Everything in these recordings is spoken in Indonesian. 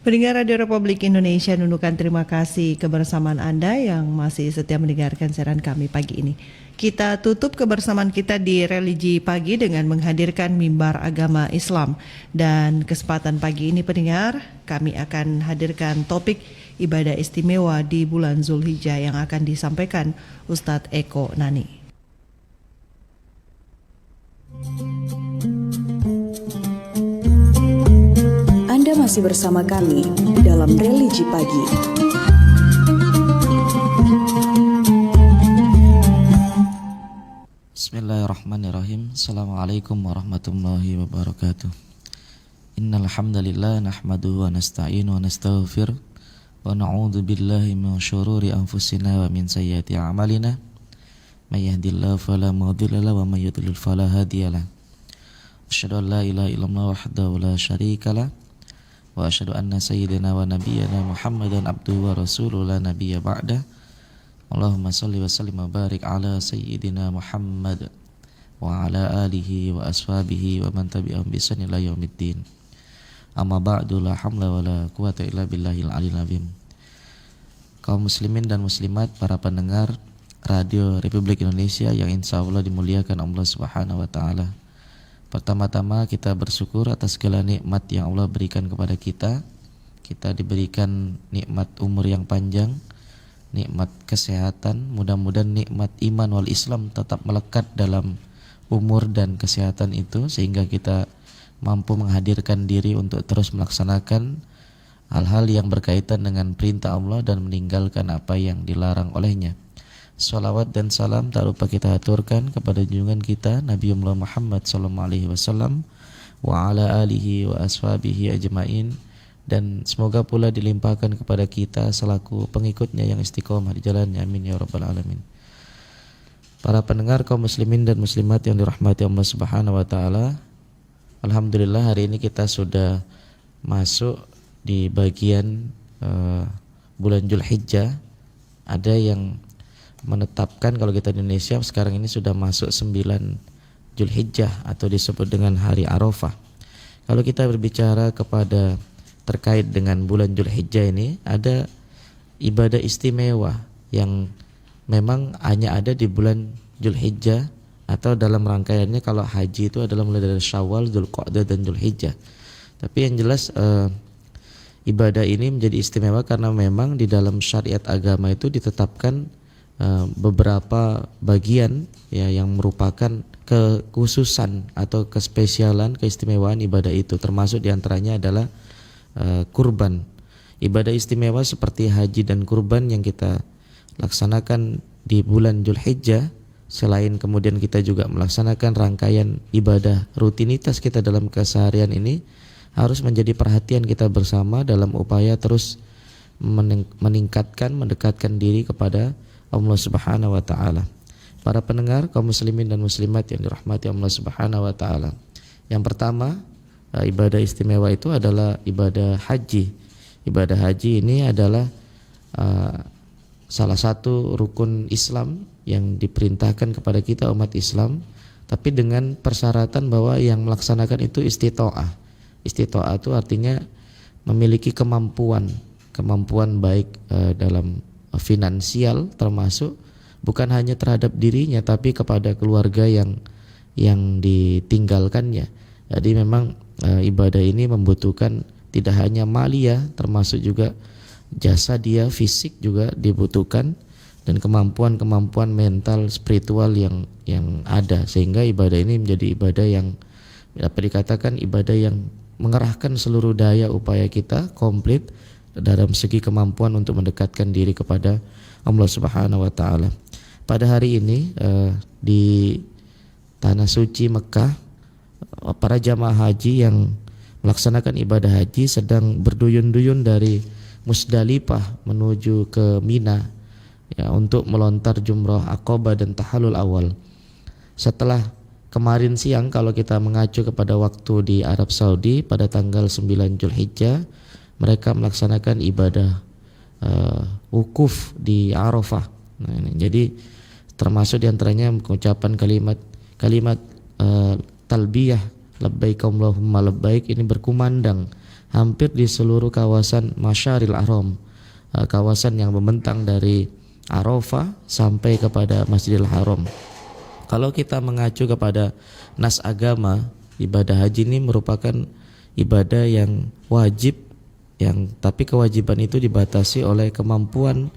Pendengar Radio Republik Indonesia, nunukan terima kasih kebersamaan Anda yang masih setia mendengarkan siaran kami pagi ini. Kita tutup kebersamaan kita di Religi Pagi dengan menghadirkan mimbar agama Islam. Dan kesempatan pagi ini pendengar, kami akan hadirkan topik ibadah istimewa di bulan Zulhijjah yang akan disampaikan Ustadz Eko Nani. Anda masih bersama kami dalam Religi Pagi. Bismillahirrahmanirrahim. Assalamualaikum warahmatullahi wabarakatuh. Innal hamdalillah nahmaduhu wa nasta'inu wa nastaghfir wa na'udzu billahi min syururi anfusina wa min sayyiati a'malina. May yahdihillahu fala mudilla lahu wa may yudlil fala hadiyalah. Asyhadu an la ilaha illallah wahdahu la syarika lah. Wa asyhadu anna sayyidina wa nabiyyana Muhammadan abduhu wa rasuluhu la nabiyya ba'dah. Allahumma salli wa sallim wa barik ala sayyidina Muhammad wa ala alihi wa ashabihi wa man tabi'ahum bi ihsan ila yaumiddin. Amma ba'du, la hamla wa la quwata illa billahil aliyil azim. Kaum muslimin dan muslimat, para pendengar Radio Republik Indonesia yang insyaallah dimuliakan Allah Subhanahu wa taala. Pertama-tama kita bersyukur atas segala nikmat yang Allah berikan kepada kita. Kita diberikan nikmat umur yang panjang, nikmat kesehatan. Mudah-mudahan nikmat iman wal Islam tetap melekat dalam umur dan kesehatan itu, sehingga kita mampu menghadirkan diri untuk terus melaksanakan hal-hal yang berkaitan dengan perintah Allah dan meninggalkan apa yang dilarang olehnya. Salawat dan salam tak lupa kita aturkan kepada junjungan kita Nabiullah Muhammad SAW wa ala alihi wa ashabihi ajma'in, dan semoga pula dilimpahkan kepada kita selaku pengikutnya yang istiqomah di jalannya, amin ya rabbal alamin. Para pendengar kaum muslimin dan muslimat yang dirahmati Allah Subhanahu wa taala, alhamdulillah hari ini kita sudah masuk di bagian bulan Zulhijjah. Ada yang menetapkan kalau kita di Indonesia sekarang ini sudah masuk 9 Zulhijjah atau disebut dengan hari Arafah. Kalau kita berbicara kepada terkait dengan bulan Zulhijjah ini, ada ibadah istimewa yang memang hanya ada di bulan Zulhijjah, atau dalam rangkaiannya kalau haji itu adalah mulai dari Syawal, Dzulqa'dah dan Zulhijjah. Tapi yang jelas ibadah ini menjadi istimewa karena memang di dalam syariat agama itu ditetapkan beberapa bagian ya yang merupakan kekhususan atau kespesialan, keistimewaan ibadah itu, termasuk diantaranya adalah kurban. Ibadah istimewa seperti haji dan kurban yang kita laksanakan di bulan Zulhijjah, selain kemudian kita juga melaksanakan rangkaian ibadah rutinitas kita dalam keseharian ini, harus menjadi perhatian kita bersama dalam upaya terus mendekatkan diri kepada Allah Subhanahu wa taala. Para pendengar kaum muslimin dan muslimat yang dirahmati Allah Subhanahu wa taala. Yang pertama, ibadah istimewa itu adalah ibadah haji. Ibadah haji ini adalah salah satu rukun Islam yang diperintahkan kepada kita umat Islam, tapi dengan persyaratan bahwa yang melaksanakan itu istita'ah. Istita'ah itu artinya memiliki kemampuan baik dalam finansial, termasuk bukan hanya terhadap dirinya tapi kepada keluarga yang ditinggalkannya. Jadi memang ibadah ini membutuhkan tidak hanya maliyah, termasuk juga jasa dia, fisik juga dibutuhkan, dan kemampuan mental, spiritual yang ada, sehingga ibadah ini menjadi ibadah yang dapat dikatakan ibadah yang mengerahkan seluruh daya upaya kita komplit dalam segi kemampuan untuk mendekatkan diri kepada Allah Subhanahu wa taala. Pada hari ini di tanah suci Mekah, para jamaah haji yang melaksanakan ibadah haji sedang berduyun-duyun dari Musdalifah menuju ke Mina ya, untuk melontar jumrah Aqabah dan tahallul awal. Setelah kemarin siang, kalau kita mengacu kepada waktu di Arab Saudi, pada tanggal 9 Zulhijjah mereka melaksanakan ibadah wukuf di Arafah. Nah, ini jadi termasuk diantaranya mengucapkan kalimat talbiyah labbaik Allahumma labbaik ini berkumandang hampir di seluruh kawasan Masyaril Haram, kawasan yang membentang dari Arafah sampai kepada Masjidil Haram. Kalau kita mengacu kepada nas agama, ibadah haji ini merupakan ibadah yang wajib, yang tapi kewajiban itu dibatasi oleh kemampuan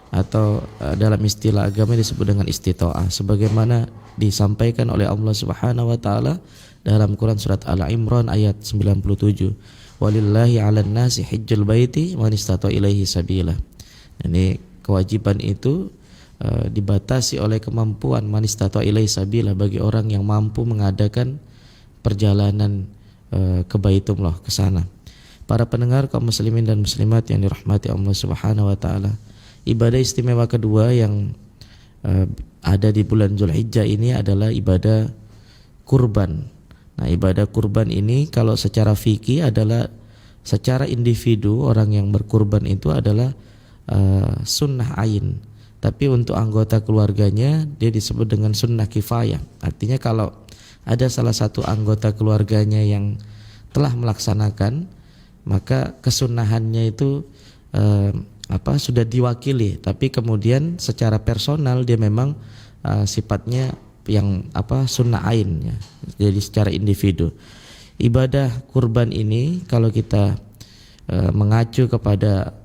atau dalam istilah agama disebut dengan istita'ah, sebagaimana disampaikan oleh Allah Subhanahu wa taala dalam Quran surat Al-Imran ayat 97. Walillahi 'alan nasi hajjul baiti man istata'a ilaihi sabila. Ini kewajiban itu dibatasi oleh kemampuan man istata'a ilaihi sabila, bagi orang yang mampu mengadakan perjalanan ke Baitullah, ke sana. Para pendengar kaum muslimin dan muslimat yang dirahmati Allah Subhanahu wa taala, ibadah istimewa kedua yang ada di bulan Zulhijjah ini adalah ibadah kurban. Nah, ibadah kurban ini kalau secara fikih adalah secara individu orang yang berkurban itu adalah sunnah ain. Tapi untuk anggota keluarganya dia disebut dengan sunnah kifayah. Artinya kalau ada salah satu anggota keluarganya yang telah melaksanakan, maka kesunahannya itu sudah diwakili. Tapi kemudian secara personal dia memang sifatnya yang sunnah ain ya. Jadi secara individu. Ibadah kurban ini kalau kita mengacu kepada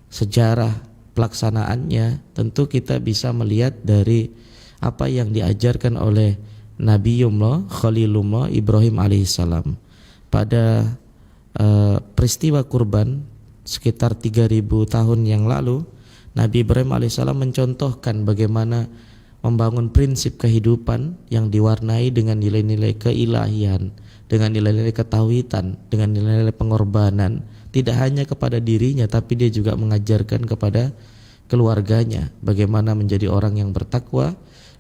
sejarah pelaksanaannya, tentu kita bisa melihat dari apa yang diajarkan oleh Nabiullah Khalilullah Ibrahim alaihissalam. Pada peristiwa kurban sekitar 3000 tahun yang lalu, Nabi Ibrahim alaihissalam mencontohkan bagaimana membangun prinsip kehidupan yang diwarnai dengan nilai-nilai keilahian, dengan nilai-nilai ketauhidan, dengan nilai-nilai pengorbanan, tidak hanya kepada dirinya tapi dia juga mengajarkan kepada keluarganya bagaimana menjadi orang yang bertakwa.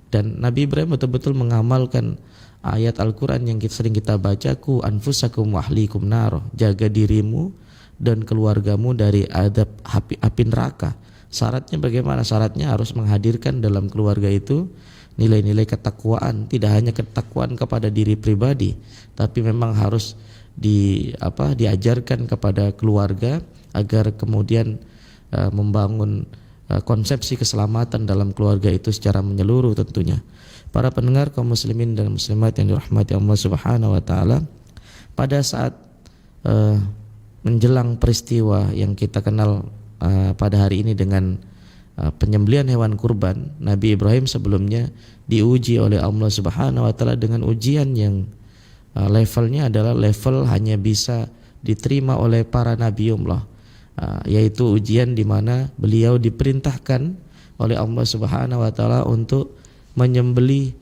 Dan Nabi Ibrahim betul-betul mengamalkan ayat Al-Quran yang sering kita baca, ku anfusakum wa ahlikum nar, jaga dirimu dan keluargamu dari adab api neraka. Syaratnya bagaimana? Syaratnya harus menghadirkan dalam keluarga itu nilai-nilai ketakwaan, tidak hanya ketakwaan kepada diri pribadi, tapi memang harus diajarkan kepada keluarga agar kemudian membangun konsepsi keselamatan dalam keluarga itu secara menyeluruh tentunya. Para pendengar kaum muslimin dan muslimat yang dirahmati Allah Subhanahu wa taala, pada saat menjelang peristiwa yang kita kenal pada hari ini dengan penyembelihan hewan kurban, Nabi Ibrahim sebelumnya diuji oleh Allah Subhanahu wa taala dengan ujian yang levelnya adalah level hanya bisa diterima oleh para nabiullah, yaitu ujian di mana beliau diperintahkan oleh Allah Subhanahu wa taala untuk menyembelih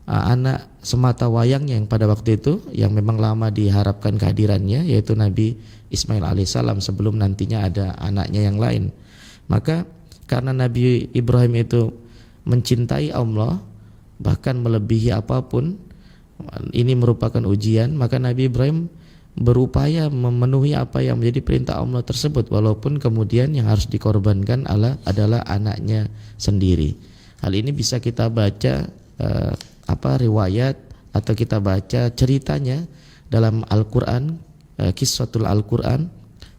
anak semata wayangnya yang pada waktu itu yang memang lama diharapkan kehadirannya, yaitu Nabi Ismail alaihissalam, sebelum nantinya ada anaknya yang lain. Maka karena Nabi Ibrahim itu mencintai Allah bahkan melebihi apapun, ini merupakan ujian, maka Nabi Ibrahim berupaya memenuhi apa yang menjadi perintah Allah tersebut, walaupun kemudian yang harus dikorbankan adalah anaknya sendiri. Hal ini bisa kita baca riwayat atau kita baca ceritanya dalam Al-Quran, Qissatul Al-Quran,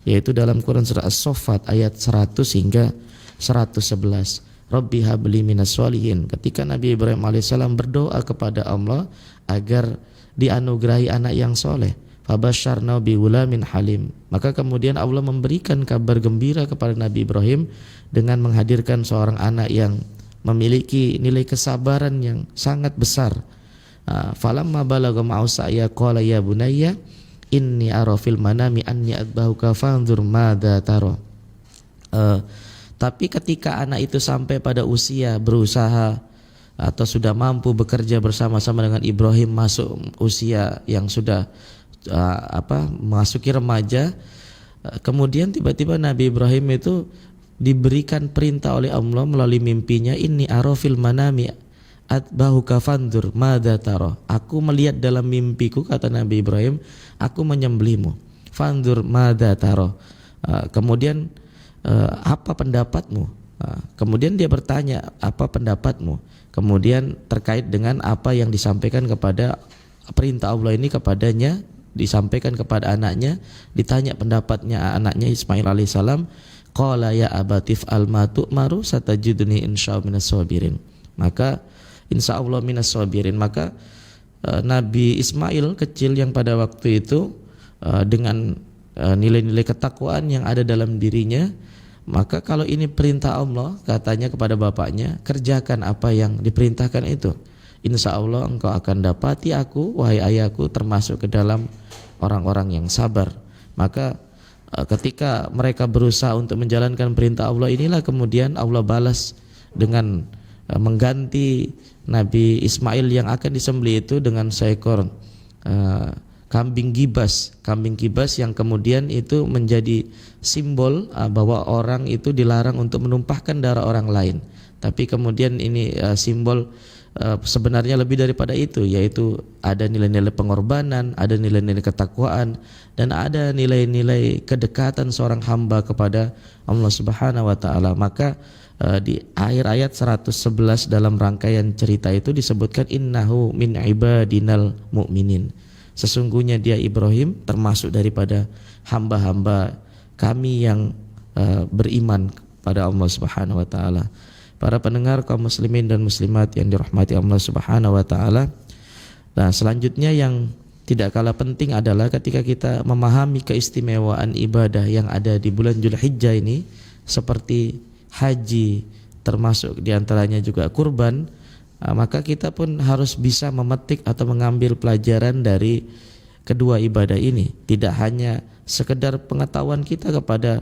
yaitu dalam Quran surah As-Saffat ayat 100 hingga 111. Rabbi habli minas sholihin. Ketika Nabi Ibrahim alaihissalam berdoa kepada Allah agar dianugerahi anak yang soleh, fabasyarna bi ghulamin halim, maka kemudian Allah memberikan kabar gembira kepada Nabi Ibrahim dengan menghadirkan seorang anak yang memiliki nilai kesabaran yang sangat besar. Falamma balagha ma'usaya qala ya bunayya inni ara fil manami anni adbahuka fanzur madza tara. Tapi ketika anak itu sampai pada usia berusaha atau sudah mampu bekerja bersama-sama dengan Ibrahim, masuk usia yang sudah memasuki remaja, kemudian tiba-tiba Nabi Ibrahim itu diberikan perintah oleh Allah melalui mimpinya, inni ara fil manami atbahuka fanzur madza tara. Aku melihat dalam mimpiku, kata Nabi Ibrahim, aku menyembelihmu. Fanzur madza tara. Kemudian apa pendapatmu? Kemudian dia bertanya, apa pendapatmu? Kemudian terkait dengan apa yang disampaikan kepada perintah Allah ini kepadanya disampaikan kepada anaknya, ditanya pendapatnya anaknya Ismail alaihissalam, qala ya abatif almatu maru satajiduni insyaallah minas sabirin. Maka insyaallah minas sabirin. Maka Nabi Ismail kecil yang pada waktu itu dengan nilai-nilai ketakwaan yang ada dalam dirinya, maka kalau ini perintah Allah, katanya kepada bapaknya, kerjakan apa yang diperintahkan itu. Insya Allah engkau akan dapati aku, wahai ayahku, termasuk ke dalam orang-orang yang sabar. Maka ketika mereka berusaha untuk menjalankan perintah Allah, inilah kemudian Allah balas dengan mengganti Nabi Ismail yang akan disembelih itu dengan seekor kambing gibas yang kemudian itu menjadi simbol bahwa orang itu dilarang untuk menumpahkan darah orang lain. Tapi kemudian ini simbol sebenarnya lebih daripada itu, yaitu ada nilai-nilai pengorbanan, ada nilai-nilai ketakwaan, dan ada nilai-nilai kedekatan seorang hamba kepada Allah Subhanahu wa taala. Maka di akhir ayat 111 dalam rangkaian cerita itu disebutkan innahu min ibadinal mu'minin. Sesungguhnya dia Ibrahim termasuk daripada hamba-hamba kami yang beriman pada Allah Subhanahu wa taala. Para pendengar kaum muslimin dan muslimat yang dirahmati Allah Subhanahu wa taala. Nah, selanjutnya yang tidak kalah penting adalah ketika kita memahami keistimewaan ibadah yang ada di bulan Dzulhijjah ini, seperti haji, termasuk diantaranya juga kurban, maka kita pun harus bisa memetik atau mengambil pelajaran dari kedua ibadah ini. Tidak hanya sekedar pengetahuan kita kepada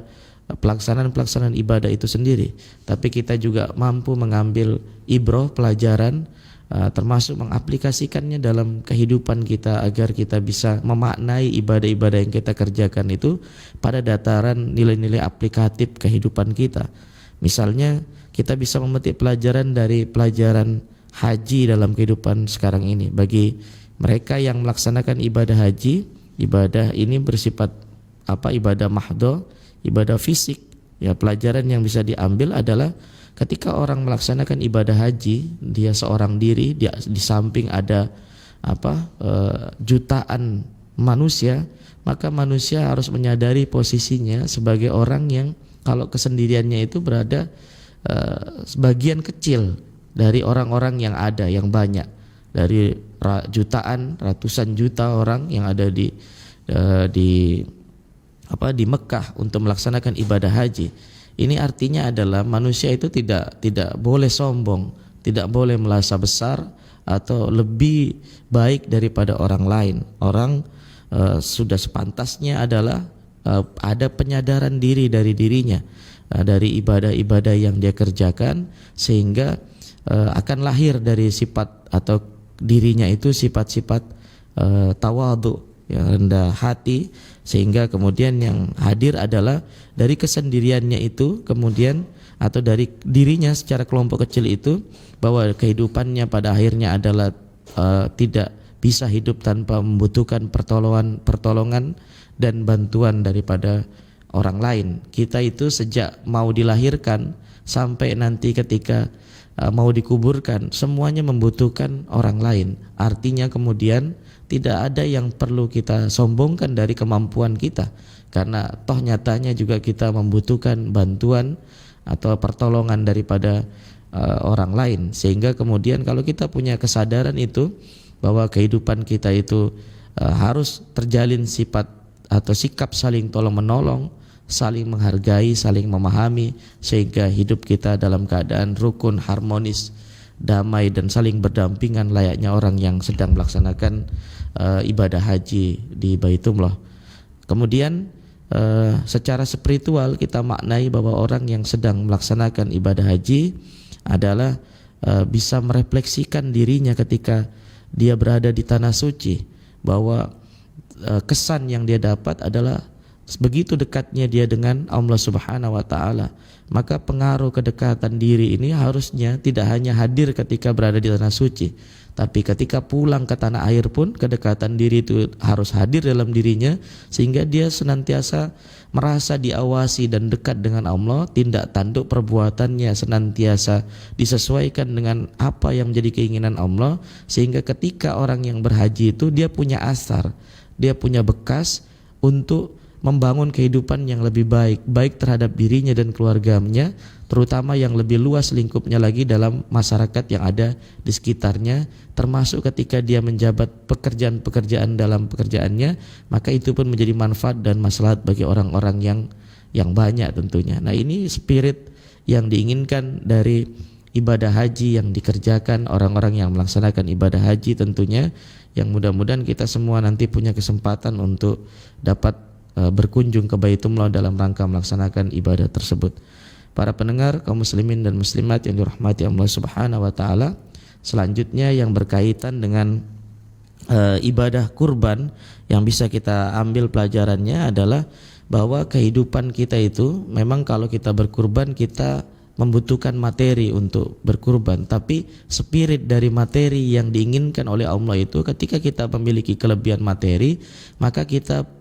pelaksanaan ibadah itu sendiri, tapi kita juga mampu mengambil ibrah, pelajaran, termasuk mengaplikasikannya dalam kehidupan kita agar kita bisa memaknai ibadah-ibadah yang kita kerjakan itu pada dataran nilai-nilai aplikatif kehidupan kita. Misalnya kita bisa memetik pelajaran dari pelajaran haji dalam kehidupan sekarang ini. Bagi mereka yang melaksanakan ibadah haji, ibadah ini bersifat ibadah mahdho, ibadah fisik. Ya, pelajaran yang bisa diambil adalah ketika orang melaksanakan ibadah haji, dia seorang diri, dia di samping ada jutaan manusia, maka manusia harus menyadari posisinya sebagai orang yang kalau kesendiriannya itu berada sebagian kecil dari orang-orang yang ada, yang banyak, dari jutaan, ratusan juta orang yang ada di Mekah untuk melaksanakan ibadah haji. Ini artinya adalah manusia itu tidak boleh sombong, tidak boleh merasa besar atau lebih baik daripada orang lain. Orang sudah sepantasnya adalah ada penyadaran diri dari dirinya, dari ibadah-ibadah yang dia kerjakan, sehingga akan lahir dari sifat atau dirinya itu sifat-sifat tawadhu, ya, rendah hati, sehingga kemudian yang hadir adalah dari kesendiriannya itu kemudian atau dari dirinya secara kelompok kecil itu, bahwa kehidupannya pada akhirnya adalah tidak bisa hidup tanpa membutuhkan pertolongan dan bantuan daripada orang lain. Kita itu sejak mau dilahirkan sampai nanti ketika mau dikuburkan, semuanya membutuhkan orang lain. Artinya kemudian tidak ada yang perlu kita sombongkan dari kemampuan kita, karena toh nyatanya juga kita membutuhkan bantuan atau pertolongan daripada orang lain. Sehingga kemudian kalau kita punya kesadaran itu, bahwa kehidupan kita itu harus terjalin sifat atau sikap saling tolong menolong, saling menghargai, saling memahami, sehingga hidup kita dalam keadaan rukun, harmonis, damai, dan saling berdampingan layaknya orang yang sedang melaksanakan ibadah haji di Baitullah. Kemudian secara spiritual kita maknai bahwa orang yang sedang melaksanakan ibadah haji adalah bisa merefleksikan dirinya ketika dia berada di tanah suci, bahwa kesan yang dia dapat adalah begitu dekatnya dia dengan Allah Subhanahu wa taala. Maka pengaruh kedekatan diri ini harusnya tidak hanya hadir ketika berada di tanah suci, tapi ketika pulang ke tanah air pun kedekatan diri itu harus hadir dalam dirinya, sehingga dia senantiasa merasa diawasi dan dekat dengan Allah. Tindak tanduk perbuatannya senantiasa disesuaikan dengan apa yang menjadi keinginan Allah, sehingga ketika orang yang berhaji itu dia punya asar, dia punya bekas untuk membangun kehidupan yang lebih baik, baik terhadap dirinya dan keluarganya, terutama yang lebih luas lingkupnya lagi dalam masyarakat yang ada di sekitarnya, termasuk ketika dia menjabat pekerjaan-pekerjaan dalam pekerjaannya, maka itu pun menjadi manfaat dan maslahat bagi orang-orang yang banyak tentunya. Nah, ini spirit yang diinginkan dari ibadah haji yang dikerjakan orang-orang yang melaksanakan ibadah haji tentunya, yang mudah-mudahan kita semua nanti punya kesempatan untuk dapat berkunjung ke Baitullah dalam rangka melaksanakan ibadah tersebut. Para pendengar, kaum muslimin dan muslimat yang dirahmati Allah Subhanahu wa taala, selanjutnya yang berkaitan dengan ibadah kurban yang bisa kita ambil pelajarannya adalah bahwa kehidupan kita itu memang kalau kita berkurban kita membutuhkan materi untuk berkurban, tapi spirit dari materi yang diinginkan oleh Allah itu ketika kita memiliki kelebihan materi, maka kita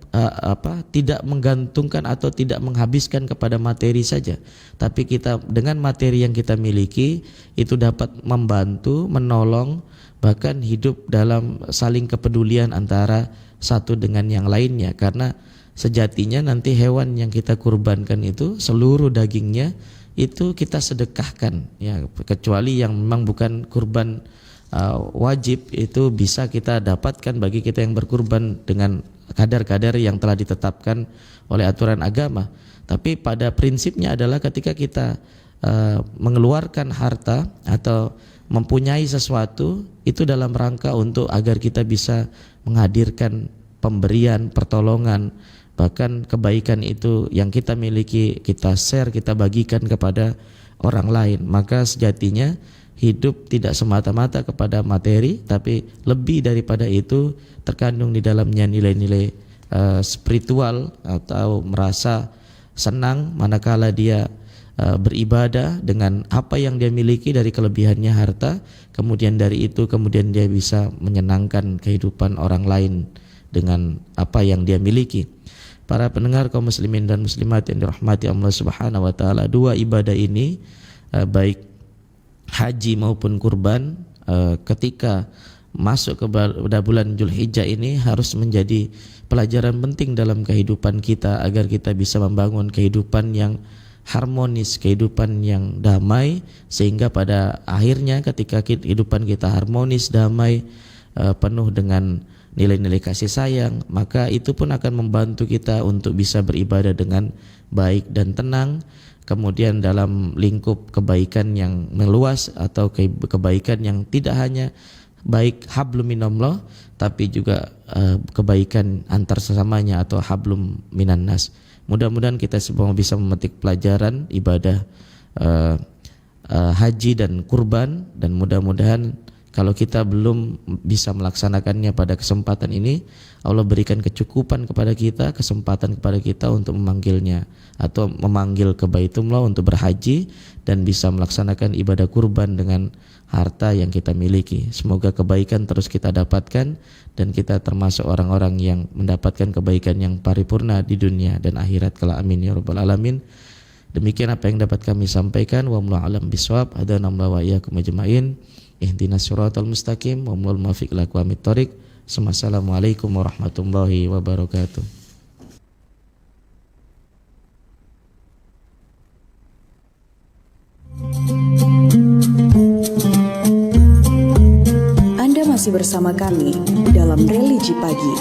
tidak menggantungkan atau tidak menghabiskan kepada materi saja, tapi kita dengan materi yang kita miliki itu dapat membantu, menolong, bahkan hidup dalam saling kepedulian antara satu dengan yang lainnya. Karena sejatinya nanti hewan yang kita kurbankan itu seluruh dagingnya itu kita sedekahkan, ya, kecuali yang memang bukan kurban wajib, itu bisa kita dapatkan bagi kita yang berkurban dengan kadar-kadar yang telah ditetapkan oleh aturan agama. Tapi pada prinsipnya adalah ketika kita mengeluarkan harta atau mempunyai sesuatu itu dalam rangka untuk agar kita bisa menghadirkan pemberian, pertolongan, bahkan kebaikan itu yang kita miliki kita share, kita bagikan kepada orang lain. Maka sejatinya hidup tidak semata-mata kepada materi, tapi lebih daripada itu terkandung di dalamnya nilai-nilai spiritual, atau merasa senang manakala dia beribadah dengan apa yang dia miliki dari kelebihannya harta, kemudian dari itu kemudian dia bisa menyenangkan kehidupan orang lain dengan apa yang dia miliki. Para pendengar kaum muslimin dan muslimat yang dirahmati Allah Subhanahu wa taala, dua ibadah ini baik haji maupun kurban ketika masuk ke bulan Dzulhijjah ini harus menjadi pelajaran penting dalam kehidupan kita agar kita bisa membangun kehidupan yang harmonis, kehidupan yang damai, sehingga pada akhirnya ketika kehidupan kita harmonis, damai, penuh dengan nilai-nilai kasih sayang, maka itu pun akan membantu kita untuk bisa beribadah dengan baik dan tenang. Kemudian dalam lingkup kebaikan yang meluas atau kebaikan yang tidak hanya baik hablum minallah, tapi juga kebaikan antar sesamanya atau hablum minan nas. Mudah-mudahan kita semua bisa memetik pelajaran ibadah haji dan kurban, dan mudah-mudahan kalau kita belum bisa melaksanakannya pada kesempatan ini, Allah berikan kecukupan kepada kita, kesempatan kepada kita untuk memanggilnya atau memanggil ke Baitullah untuk berhaji dan bisa melaksanakan ibadah kurban dengan harta yang kita miliki. Semoga kebaikan terus kita dapatkan dan kita termasuk orang-orang yang mendapatkan kebaikan yang paripurna di dunia dan akhirat kelak. Amin ya rabbal alamin. Demikian apa yang dapat kami sampaikan. Wallahu a'lam bishawab. Hadanallahu wa iyyakum ajma'in. Ihdinas siratal mustaqim wa mul muwaffiq ila aqwamit thoriq. Assalamualaikum warahmatullahi wabarakatuh. Anda masih bersama kami dalam Religi Pagi.